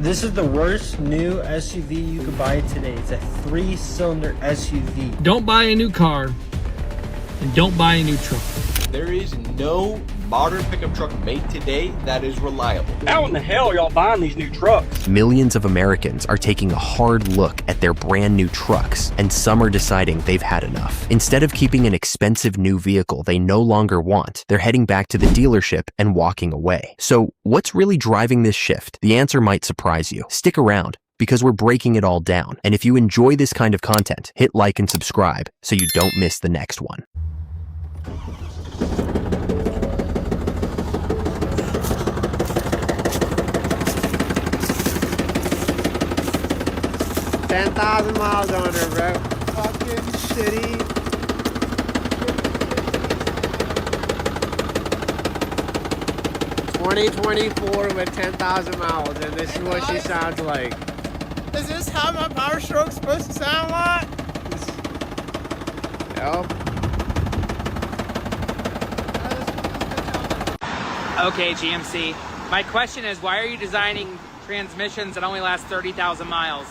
This is the worst new SUV you could buy today. It's a 3-cylinder SUV. Don't buy a new car and don't buy a new truck. There is no modern pickup truck made today that is reliable. How in the hell are y'all buying these new trucks? Millions of Americans are taking a hard look at their brand new trucks, and some are deciding they've had enough. Instead of keeping an expensive new vehicle they no longer want, they're heading back to the dealership and walking away. So what's really driving this shift? The answer might surprise you. Stick around, because we're breaking it all down. And if you enjoy this kind of content, hit like and subscribe so you don't miss the next one. $10,000 miles on her, bro. Fucking shitty. ...2024 with 10,000 miles, and this is what she sounds like. Is this how my Power Stroke's supposed to sound like? Yep. Okay, GMC. My question is, why are you designing transmissions that only last 30,000 miles?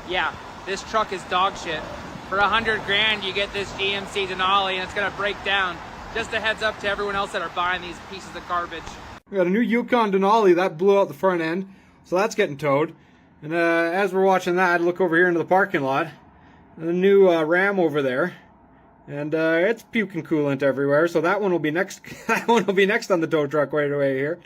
Yeah, this truck is dog shit. For 100 grand, you get this GMC Denali, and it's gonna break down. Just a heads up to everyone else that are buying these pieces of garbage. We got a new Yukon Denali that blew out the front end, so that's getting towed. And as we're watching that, look over here into the parking lot. The new Ram over there, and it's puking coolant everywhere. So that one will be next. That one will be next on the tow truck right away here.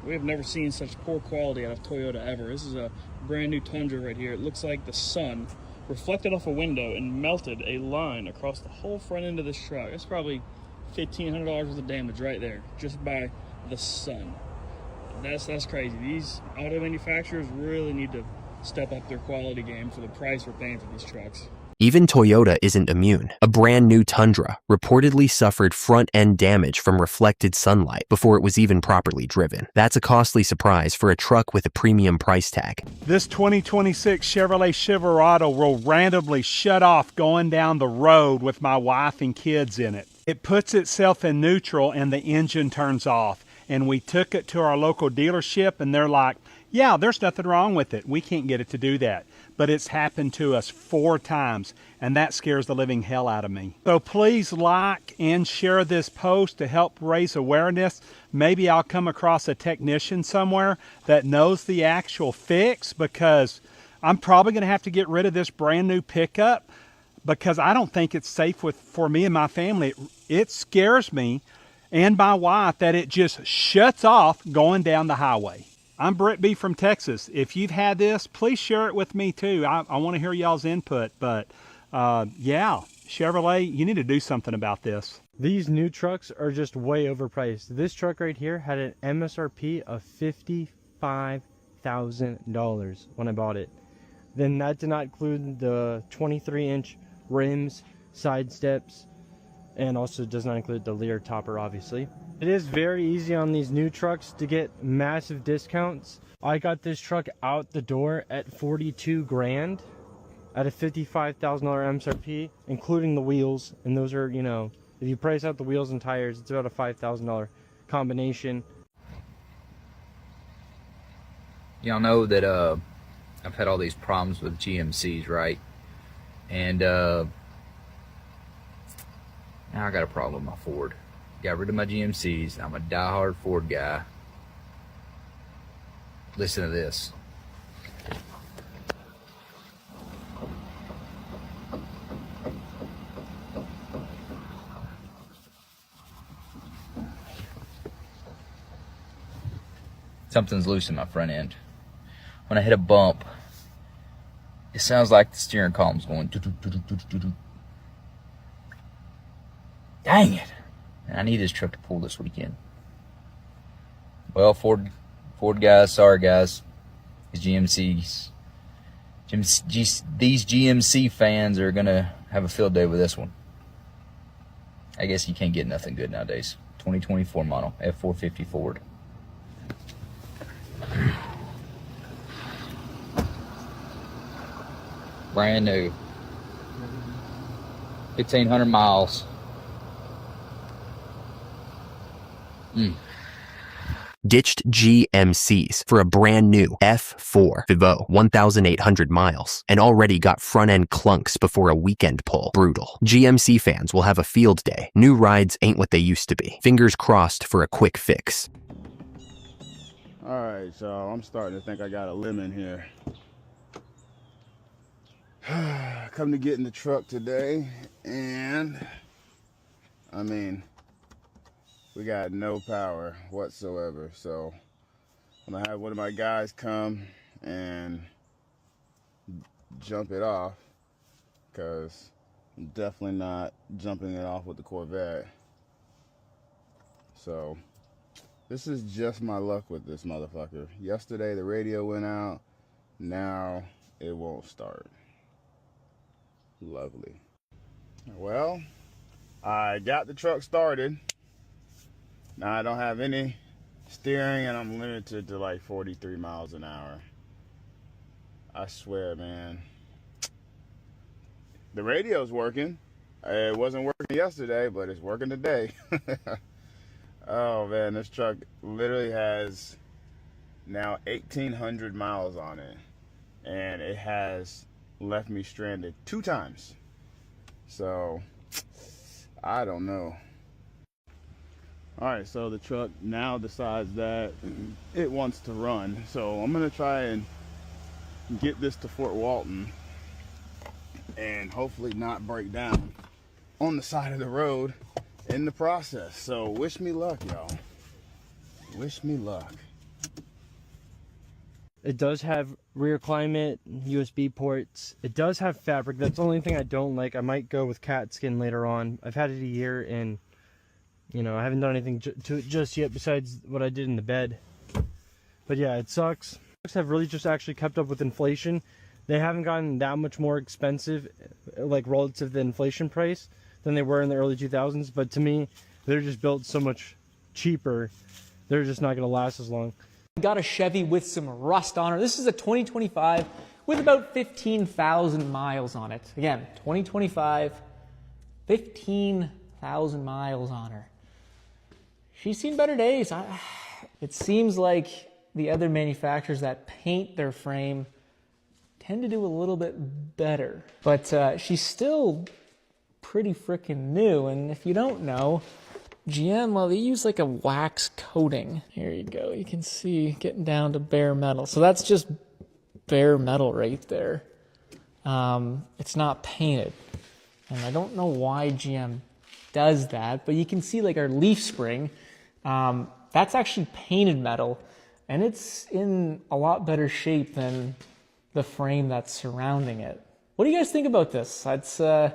We have never seen such poor quality out of Toyota ever. This is a brand new Tundra right here. It looks like the sun reflected off a window and melted a line across the whole front end of this truck. That's probably $1,500 worth of damage right there, just by the sun. That's crazy. These auto manufacturers really need to step up their quality game for the price we're paying for these trucks. Even Toyota isn't immune. A brand new Tundra reportedly suffered front-end damage from reflected sunlight before it was even properly driven. That's a costly surprise for a truck with a premium price tag. This 2026 Chevrolet Silverado will randomly shut off going down the road with my wife and kids in it. It puts itself in neutral and the engine turns off. And we took it to our local dealership and they're like, yeah, there's nothing wrong with it. We can't get it to do that. But it's happened to us 4 times, and that scares the living hell out of me. So please like and share this post to help raise awareness. Maybe I'll come across a technician somewhere that knows the actual fix, because I'm probably going to have to get rid of this brand new pickup because I don't think it's safe for me and my family. It scares me and my wife that it just shuts off going down the highway. I'm Brett B from Texas. If you've had this, please share it with me too. I want to hear y'all's input, but yeah, Chevrolet, you need to do something about this. These new trucks are just way overpriced. This truck right here had an MSRP of $55,000 when I bought it. Then that did not include the 23-inch rims, side steps, and also does not include the Lear topper, obviously. It is very easy on these new trucks to get massive discounts. I got this truck out the door at 42 grand at a $55,000 MSRP, including the wheels. And those are, you know, if you price out the wheels and tires, it's about a $5,000 combination. Y'all know that I've had all these problems with GMCs, right? And now I got a problem with my Ford. Got rid of my GMCs. I'm a diehard Ford guy. Listen to this. Something's loose in my front end. When I hit a bump, it sounds like the steering column's going doo-doo-doo-doo-doo-doo. Dang it. And I need this truck to pull this weekend. Well, Ford guys, sorry guys. These GMC fans are gonna have a field day with this one. I guess you can't get nothing good nowadays. 2024 model, F450 Ford. Brand new. 1,500 miles. ditched GMCs for a brand new F4 Vivo 1,800 miles and already got front-end clunks before a weekend pull. Brutal. GMC fans will have a field day. New rides ain't what they used to be. Fingers crossed for a quick fix. All right, so I'm starting to think I got a lemon here. Come to get in the truck today, and I mean, we got no power whatsoever. So I'm gonna have one of my guys come and jump it off, because I'm definitely not jumping it off with the Corvette. So this is just my luck with this motherfucker. Yesterday the radio went out, now it won't start. Lovely. Well, I got the truck started. Now I don't have any steering and I'm limited to like 43 miles an hour. I swear, man. The radio's working. It wasn't working yesterday, but it's working today. Oh man, this truck literally has now 1,800 miles on it, and it has left me stranded 2 times. So I don't know. All right, so the truck now decides that it wants to run, so I'm gonna try and get this to Fort Walton and hopefully not break down on the side of the road in the process. So wish me luck, y'all. Wish me luck. It does have rear climate, USB ports. It does have fabric. That's the only thing I don't like. I might go with cat skin later on. I've had it a year and, you know, I haven't done anything to it just yet besides what I did in the bed. But yeah, it sucks. Trucks have really just actually kept up with inflation. They haven't gotten that much more expensive, like relative to the inflation price, than they were in the early 2000s. But to me, they're just built so much cheaper. They're just not going to last as long. Got a Chevy with some rust on her. This is a 2025 with about 15,000 miles on it. Again, 2025, 15,000 miles on her. She's seen better days. It seems like the other manufacturers that paint their frame tend to do a little bit better. But she's still pretty freaking new, and if you don't know, GM, well, they use like a wax coating. Here you go. You can see getting down to bare metal. So that's just bare metal right there. It's not painted. And I don't know why GM does that, but you can see like our leaf spring. That's actually painted metal, and it's in a lot better shape than the frame that's surrounding it. What do you guys think about this? That's, I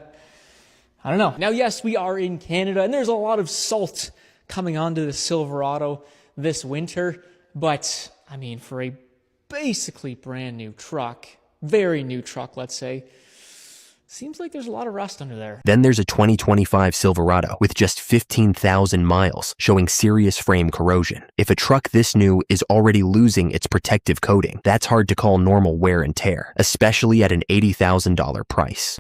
don't know. Now, yes, we are in Canada, and there's a lot of salt coming onto the Silverado this winter. But, I mean, for a basically brand new truck, very new truck, let's say, seems like there's a lot of rust under there. Then there's a 2025 Silverado with just 15,000 miles showing serious frame corrosion. If a truck this new is already losing its protective coating, that's hard to call normal wear and tear, especially at an $80,000 price.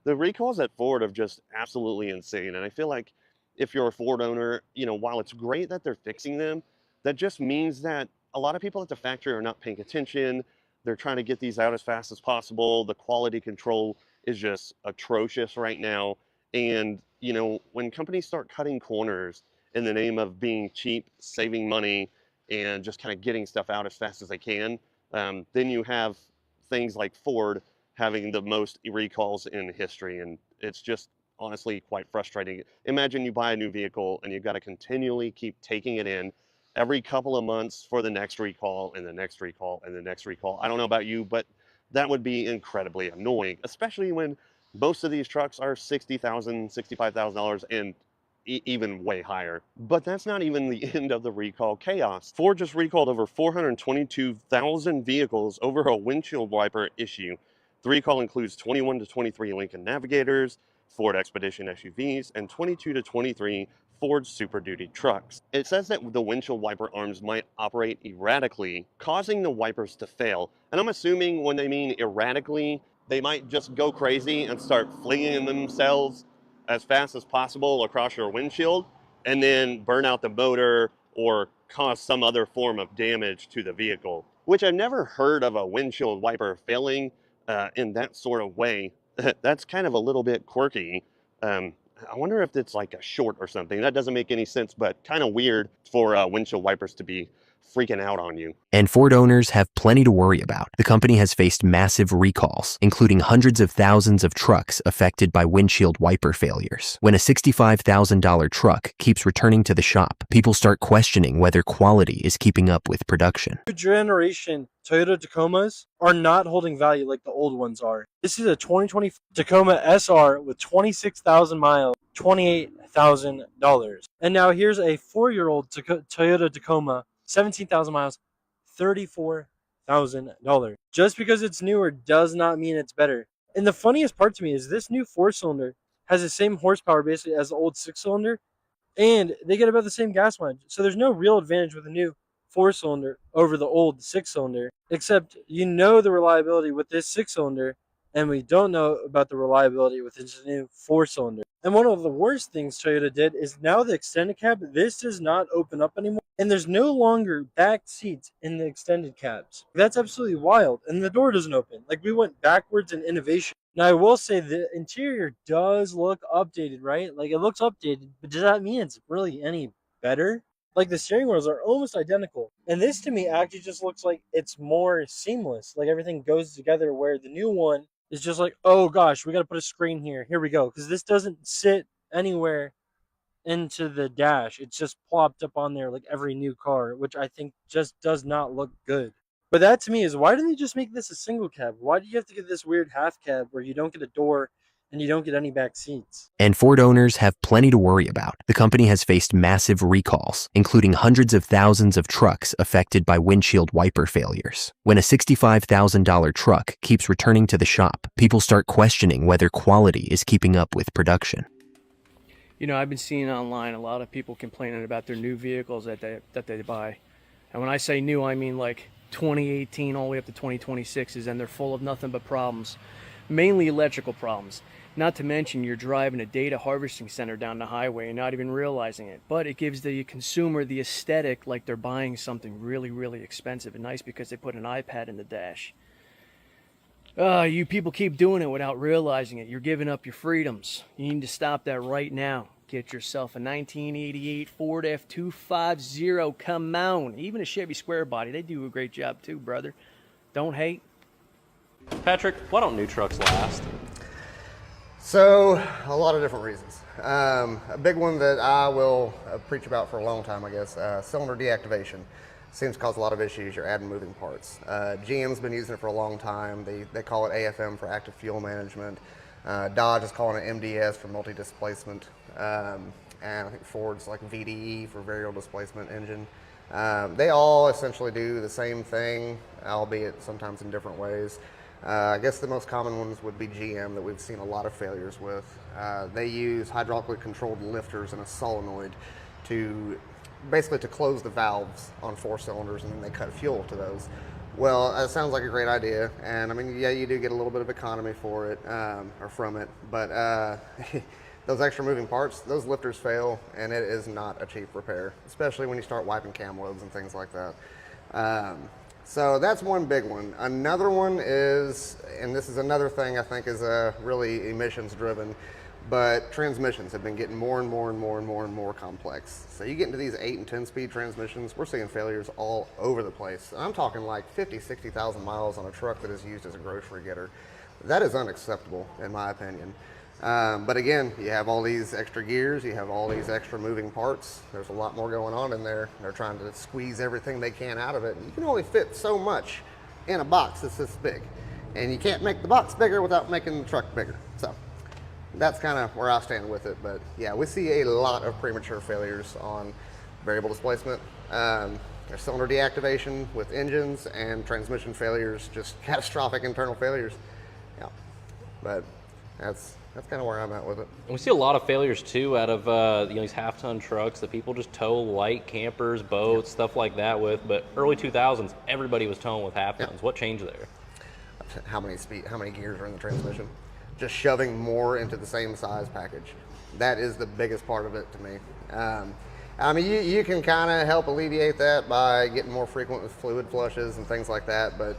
The recalls at Ford are just absolutely insane. And I feel like if you're a Ford owner, you know, while it's great that they're fixing them, that just means that a lot of people at the factory are not paying attention. They're trying to get these out as fast as possible. The quality control is just atrocious right now. And, you know, when companies start cutting corners in the name of being cheap, saving money, and just kind of getting stuff out as fast as they can, then you have things like Ford having the most recalls in history, and it's just honestly quite frustrating. Imagine you buy a new vehicle and you've got to continually keep taking it in every couple of months for the next recall and the next recall and the next recall. I don't know about you, but that would be incredibly annoying, especially when most of these trucks are $60,000, $65,000 and even way higher. But that's not even the end of the recall chaos. Ford just recalled over 422,000 vehicles over a windshield wiper issue. The recall includes 21 to 23 Lincoln Navigators, Ford Expedition SUVs, and 22 to 23 Ford Super Duty trucks. It says that the windshield wiper arms might operate erratically, causing the wipers to fail. And I'm assuming when they mean erratically, they might just go crazy and start flinging themselves as fast as possible across your windshield and then burn out the motor or cause some other form of damage to the vehicle, which I've never heard of a windshield wiper failing in that sort of way. That's kind of a little bit quirky. I wonder if it's like a short or something. That doesn't make any sense, but kind of weird for windshield wipers to be freaking out on you. And Ford owners have plenty to worry about. The company has faced massive recalls, including hundreds of thousands of trucks affected by windshield wiper failures. When a $65,000 truck keeps returning to the shop, people start questioning whether quality is keeping up with production. New generation Toyota Tacomas are not holding value like the old ones are. This is a 2020 Tacoma SR with 26,000 miles, $28,000. And now here's a 4-year-old Toyota Tacoma, 17,000 miles, $34,000. Just because it's newer does not mean it's better. And the funniest part to me is this new 4-cylinder has the same horsepower basically as the old 6-cylinder, and they get about the same gas mileage. So there's no real advantage with the new 4-cylinder over the old 6-cylinder, except you know the reliability with this 6-cylinder, and we don't know about the reliability with this new 4-cylinder. And one of the worst things Toyota did is now the extended cab, this does not open up anymore, and there's no longer back seats in the extended cabs. That's absolutely wild, and the door doesn't open. Like, we went backwards in innovation. Now, I will say the interior does look updated, right? Like, it looks updated, but does that mean it's really any better? Like, the steering wheels are almost identical. And this, to me, actually just looks like it's more seamless. Like, everything goes together, where the new one is just like, oh gosh, we got to put a screen here. Here we go. Because this doesn't sit anywhere into the dash. It's just plopped up on there like every new car, which I think just does not look good. But that to me is, why didn't they just make this a single cab? Why do you have to get this weird half cab where you don't get a door and you don't get any back seats? And Ford owners have plenty to worry about. The company has faced massive recalls, including hundreds of thousands of trucks affected by windshield wiper failures. When a $65,000 truck keeps returning to the shop, people start questioning whether quality is keeping up with production. You know, I've been seeing online a lot of people complaining about their new vehicles that they buy. And when I say new, I mean like 2018 all the way up to 2026s, and they're full of nothing but problems. Mainly electrical problems. Not to mention you're driving a data harvesting center down the highway and not even realizing it. But it gives the consumer the aesthetic like they're buying something really, really expensive and nice because they put an iPad in the dash. You people keep doing it without realizing it. You're giving up your freedoms. You need to stop that right now. Get yourself a 1988 Ford F250. Come on. Even a Chevy Square Body. They do a great job too, brother. Don't hate. Patrick, why don't new trucks last? So, a lot of different reasons. A big one that I will preach about for a long time, I guess, cylinder deactivation. Seems to cause a lot of issues. You're adding moving parts. GM's been using it for a long time. They call it AFM for active fuel management. Dodge is calling it MDS for multi-displacement. And I think Ford's like VDE for variable displacement engine. They all essentially do the same thing, albeit sometimes in different ways. I guess the most common ones would be GM that we've seen a lot of failures with. They use hydraulically controlled lifters and a solenoid to basically to close the valves on 4 cylinders, and then they cut fuel to those. Well, that sounds like a great idea, and I mean, yeah, you do get a little bit of economy for it, or from it, but those extra moving parts, those lifters fail, and it is not a cheap repair, especially when you start wiping cam lobes and things like that. So that's one big one. Another one is, and this is another thing I think is really emissions driven, but transmissions have been getting more and more complex. So you get into these 8 and 10 speed transmissions, we're seeing failures all over the place. I'm talking like 50, 60,000 miles on a truck that is used as a grocery getter. That is unacceptable in my opinion. But again, you have all these extra gears, you have all these extra moving parts. There's a lot more going on in there. They're trying to squeeze everything they can out of it. You can only fit so much in a box that's this big. And you can't make the box bigger without making the truck bigger. So that's kind of where I stand with it. But yeah, we see a lot of premature failures on variable displacement. There's cylinder deactivation with engines, and transmission failures, just catastrophic internal failures. Yeah, but that's kind of where I'm at with it. And we see a lot of failures too out of these half-ton trucks that people just tow light campers, boats, stuff like that with. But early 2000s, everybody was towing with half-tons. What changed there? How many gears are in the transmission? Just shoving more into the same size package. That is the biggest part of it to me. I mean, you can kind of help alleviate that by getting more frequent with fluid flushes and things like that, but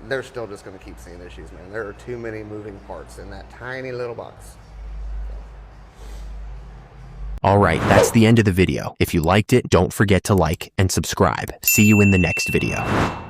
they're still just going to keep seeing issues, man. There are too many moving parts in that tiny little box. Alright, that's the end of the video. If you liked it, don't forget to like and subscribe. See you in the next video.